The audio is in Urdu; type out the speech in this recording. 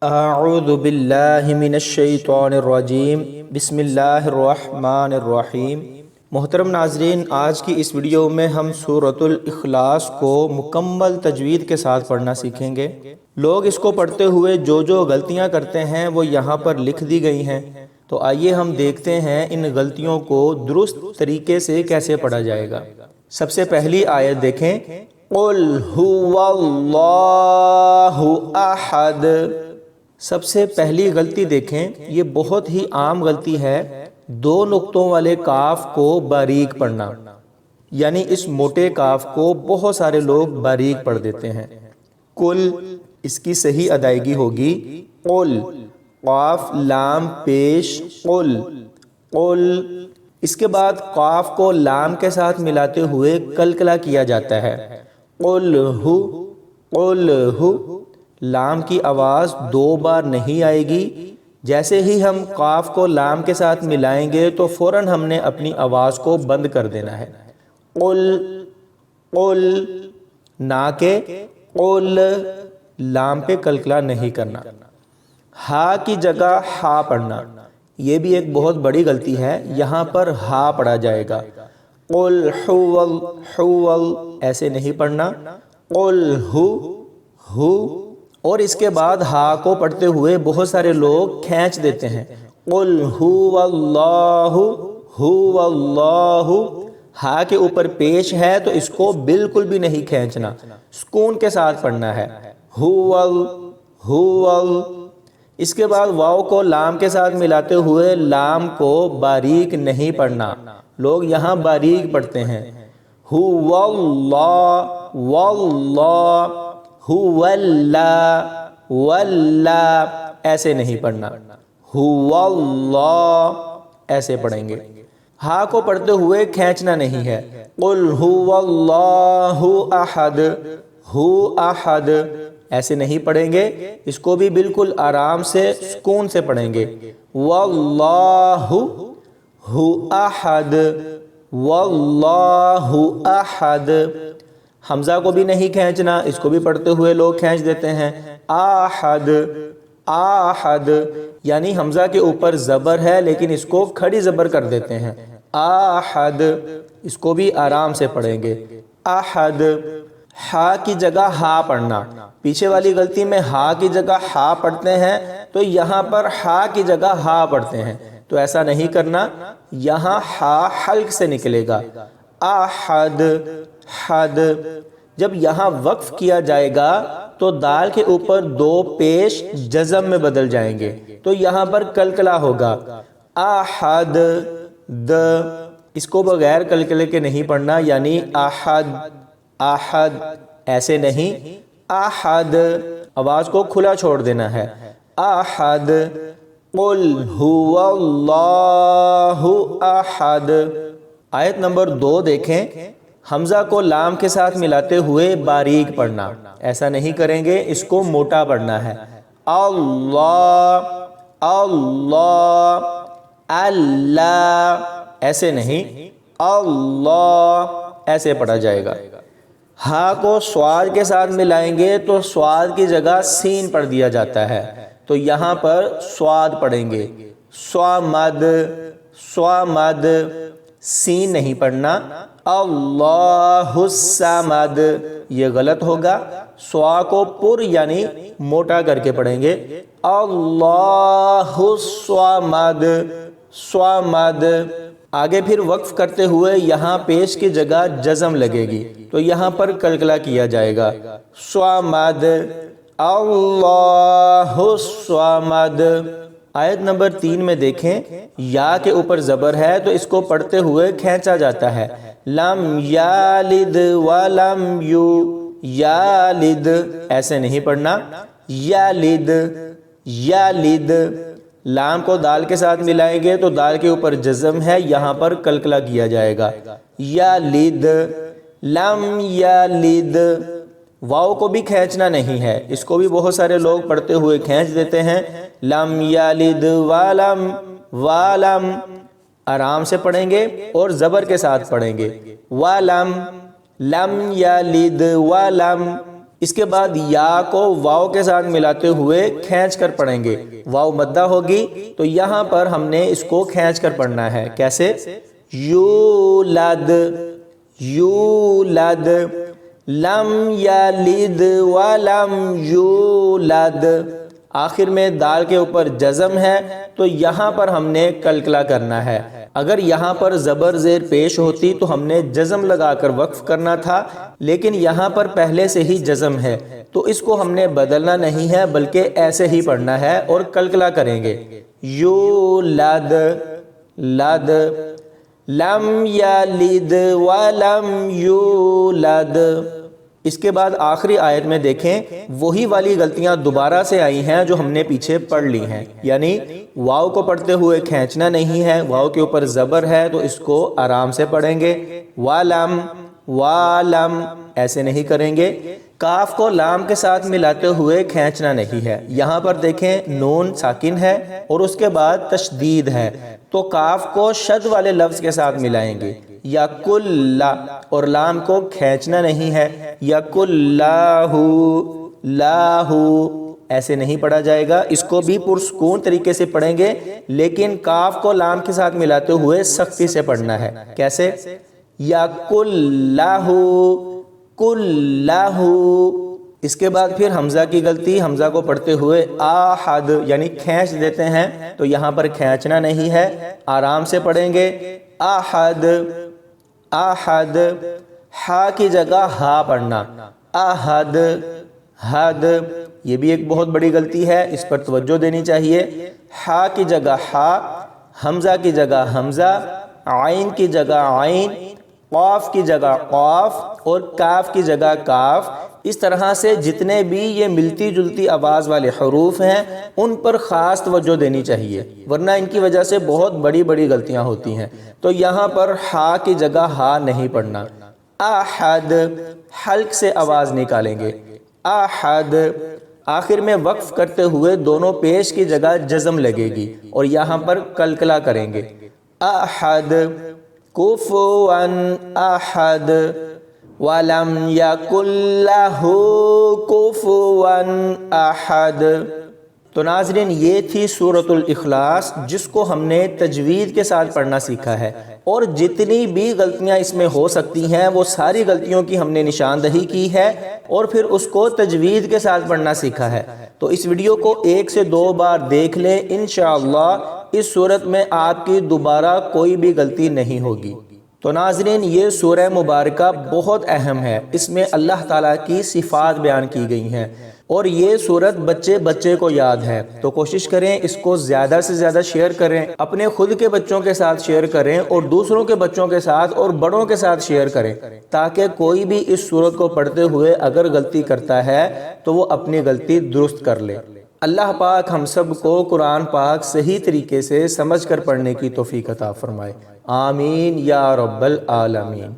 اعوذ باللہ من الشیطان الرجیم بسم اللہ الرحمن الرحیم۔ محترم ناظرین، آج کی اس ویڈیو میں ہم سورۃ الاخلاص کو مکمل تجوید کے ساتھ پڑھنا سیکھیں گے۔ لوگ اس کو پڑھتے ہوئے جو غلطیاں کرتے ہیں وہ یہاں پر لکھ دی گئی ہیں، تو آئیے ہم دیکھتے ہیں ان غلطیوں کو درست طریقے سے کیسے پڑھا جائے گا۔ سب سے پہلی آیت دیکھیں، قُلْ هُوَ اللَّهُ أَحَدٌ۔ سب سے پہلی غلطی دیکھیں، یہ بہت ہی عام غلطی ہے، دو نقطوں والے کاف کو باریک پڑھنا، یعنی اس موٹے کاف کو بہت سارے لوگ باریک پڑھ دیتے ہیں۔ کل اس کی صحیح ادائیگی ہوگی قل، قاف لام پیش قل، قل۔ اس کے بعد قاف کو لام کے ساتھ ملاتے ہوئے کلکلا کیا جاتا ہے، قل ہو، قل ہو۔ لام کی آواز دو بار نہیں آئے گی، جیسے ہی ہم قاف کو لام کے ساتھ ملائیں گے تو فوراً ہم نے اپنی آواز کو بند کر دینا ہے، قل، قل، نہ کہ قل۔ لام پہ کلکلا نہیں کرنا۔ ہا کی جگہ ہا پڑھنا، یہ بھی ایک بہت بڑی غلطی ہے، یہاں پر ہا پڑھا جائے گا، قل حول، حول ایسے نہیں پڑھنا، قل ہو، ہو۔ اور اس کے بعد ہا کو پڑھتے ہوئے بہت سارے لوگ کھینچ دیتے ہیں، قل هو اللہ، هو اللہ۔ ہا کے اوپر پیش ہے تو اس کو بالکل بھی نہیں کھینچنا، سکون کے ساتھ پڑھنا ہے، هو، هو۔ اس کے بعد واو کو لام کے ساتھ ملاتے ہوئے لام کو باریک نہیں پڑھنا، لوگ یہاں باریک پڑھتے ہیں، هو اللہ، واللہ، هو اللہ، واللہ ایسے نہیں پڑھنا، هو اللہ ایسے پڑھیں گے۔ ہا کو پڑھتے ہوئے کھینچنا نہیں ہے، قل هو اللہ احد، ہو احد ایسے نہیں پڑھیں گے، اس کو بھی بالکل آرام سے سکون سے پڑھیں گے، واللہ ہو احد، واللہ احد۔ حمزہ کو بھی نہیں کھینچنا، اس کو بھی پڑھتے ہوئے لوگ کھینچ دیتے ہیں، آحد، آحد، یعنی حمزہ کے اوپر زبر ہے لیکن اس کو کھڑی زبر کر دیتے ہیں، آحد، اس کو بھی آرام سے پڑھیں گے، احد۔ ہا کی جگہ ہا پڑھنا، پیچھے والی غلطی میں ہا کی جگہ ہا پڑھتے ہیں تو یہاں پر ہا کی جگہ ہا پڑھتے ہیں، تو ایسا نہیں کرنا، یہاں ہا حلق سے نکلے گا، احد، حد۔ جب یہاں وقف کیا جائے گا تو دال کے اوپر دو پیش جزم میں بدل جائیں گے، تو یہاں پر کلکلا ہوگا، احد، د۔ اس کو بغیر کلکلے کے نہیں پڑھنا، یعنی احد، احد ایسے نہیں، احد آواز کو کھلا چھوڑ دینا ہے، احد، قل هو اللہ احد۔ آیت نمبر 2 دیکھیں، حمزہ کو لام کے ساتھ ملاتے ہوئے باریک پڑھنا، ایسا نہیں کریں گے، اس کو موٹا پڑھنا ہے، اللہ، اللہ، اللہ ایسے نہیں، اللہ ایسے پڑھا جائے گا۔ ہا کو سواد کے ساتھ ملائیں گے تو سواد کی جگہ سین پڑھ دیا جاتا ہے، تو یہاں پر سواد پڑھیں گے، سوامد، سوامد، سین نہیں پڑھنا، اللہ الصمد یہ غلط ہوگا، سوا کو پر یعنی موٹا کر کے پڑھیں گے، اللہ الصمد، صمد۔ آگے پھر وقف کرتے ہوئے یہاں پیش کی جگہ جزم لگے گی، تو یہاں پر کلکلا کیا جائے گا، صمد، اللہ الصمد۔ آیت نمبر 3 میں دیکھیں، یا کے اوپر زبر ہے تو اس کو پڑھتے ہوئے کھینچا جاتا ہے، لم یالد ولم یو، یالد ایسے نہیں پڑھنا، یالد، یالد۔ لام کو دال کے ساتھ ملائیں گے تو دال کے اوپر جزم ہے، یہاں پر کلکلا کیا جائے گا، یالد، لم یالد۔ واو کو بھی کھینچنا نہیں ہے، اس کو بھی بہت سارے لوگ پڑھتے ہوئے کھینچ دیتے ہیں، لم یالد ولم، ولم آرام سے پڑھیں گے اور زبر کے ساتھ پڑھیں گے، ولم، لم یلد ولم، اس کے بعد یا کو واو کے ساتھ ملاتے ہوئے کھینچ کر پڑھیں گے، واو مدہ ہوگی تو یہاں پر ہم نے اس کو کھینچ کر پڑھنا ہے، کیسے؟ یولد، یولد، لم یلد ولم یولد، آخر میں دال کے اوپر جزم ہے تو یہاں پر ہم نے کلکلا کرنا ہے۔ اگر یہاں پر زبر زیر پیش ہوتی تو ہم نے جزم لگا کر وقف کرنا تھا، لیکن یہاں پر پہلے سے ہی جزم ہے تو اس کو ہم نے بدلنا نہیں ہے بلکہ ایسے ہی پڑھنا ہے اور کلکلا کریں گے۔ یولد، لد، لم یلد ولم یولد۔ اس کے بعد آخری آیت میں دیکھیں وہی والی غلطیاں دوبارہ سے آئی ہیں جو ہم نے پیچھے پڑھ لی ہیں، یعنی واو کو پڑھتے ہوئے کھینچنا نہیں ہے، واو کے اوپر زبر ہے تو اس کو آرام سے پڑھیں گے، والم، والم ایسے نہیں کریں گے۔ کاف کو لام کے ساتھ ملاتے ہوئے کھینچنا نہیں ہے، یہاں پر دیکھیں نون ساکن ہے اور اس کے بعد تشدید ہے تو کاف کو شد والے لفظ کے ساتھ ملائیں گے، یا کل، اور لام کو کھینچنا نہیں ہے، یا کلہ، لاہو ایسے نہیں پڑھا جائے گا، اس کو بھی پرسکون طریقے سے پڑھیں گے، لیکن کاف کو لام کے ساتھ ملاتے ہوئے سختی سے پڑھنا ہے، کیسے؟ یا کلہ، کلہ۔ اس کے بعد پھر حمزہ کی غلطی، حمزہ کو پڑھتے ہوئے آحد یعنی کھینچ دیتے ہیں تو یہاں پر کھینچنا نہیں ہے، آرام سے پڑھیں گے، آحد، آحد، ہا کی جگہ ہا پڑھنا، آحد، حد، یہ بھی ایک بہت بڑی غلطی ہے، اس پر توجہ دینی چاہیے۔ ہا کی جگہ ہا، حمزہ کی جگہ حمزہ، عین کی جگہ عین، قاف کی جگہ قاف اور کاف کی جگہ کاف۔ اس طرح سے جتنے بھی یہ ملتی جلتی آواز والے حروف ہیں ان پر خاص توجہ دینی چاہیے، ورنہ ان کی وجہ سے بہت بڑی بڑی غلطیاں ہوتی ہیں۔ تو یہاں پر ہا کی جگہ ہا نہیں پڑھنا، احد، حلق سے آواز نکالیں گے، احد۔ آخر میں وقف کرتے ہوئے دونوں پیش کی جگہ جزم لگے گی اور یہاں پر کلکلا کریں گے، احد، کفوا احد، وَلَمْ يَكُنْ لَهُ كُفُوًا أَحَدٌ۔ تو ناظرین یہ تھی سورۃ الاخلاص جس کو ہم نے تجوید کے ساتھ پڑھنا سیکھا ہے، اور جتنی بھی غلطیاں اس میں ہو سکتی ہیں وہ ساری غلطیوں کی ہم نے نشاندہی کی ہے اور پھر اس کو تجوید کے ساتھ پڑھنا سیکھا ہے۔ تو اس ویڈیو کو 1 سے 2 بار دیکھ لیں، انشاءاللہ اس صورت میں آپ کی دوبارہ کوئی بھی غلطی نہیں ہوگی۔ تو ناظرین یہ سورہ مبارکہ بہت اہم ہے، اس میں اللہ تعالیٰ کی صفات بیان کی گئی ہیں اور یہ سورت بچے بچے کو یاد ہے، تو کوشش کریں اس کو زیادہ سے زیادہ شیئر کریں، اپنے خود کے بچوں کے ساتھ شیئر کریں اور دوسروں کے بچوں کے ساتھ اور بڑوں کے ساتھ شیئر کریں، تاکہ کوئی بھی اس سورت کو پڑھتے ہوئے اگر غلطی کرتا ہے تو وہ اپنی غلطی درست کر لے۔ اللہ پاک ہم سب کو قرآن پاک صحیح طریقے سے سمجھ کر پڑھنے کی توفیق عطا فرمائے، آمین یا رب العالمین۔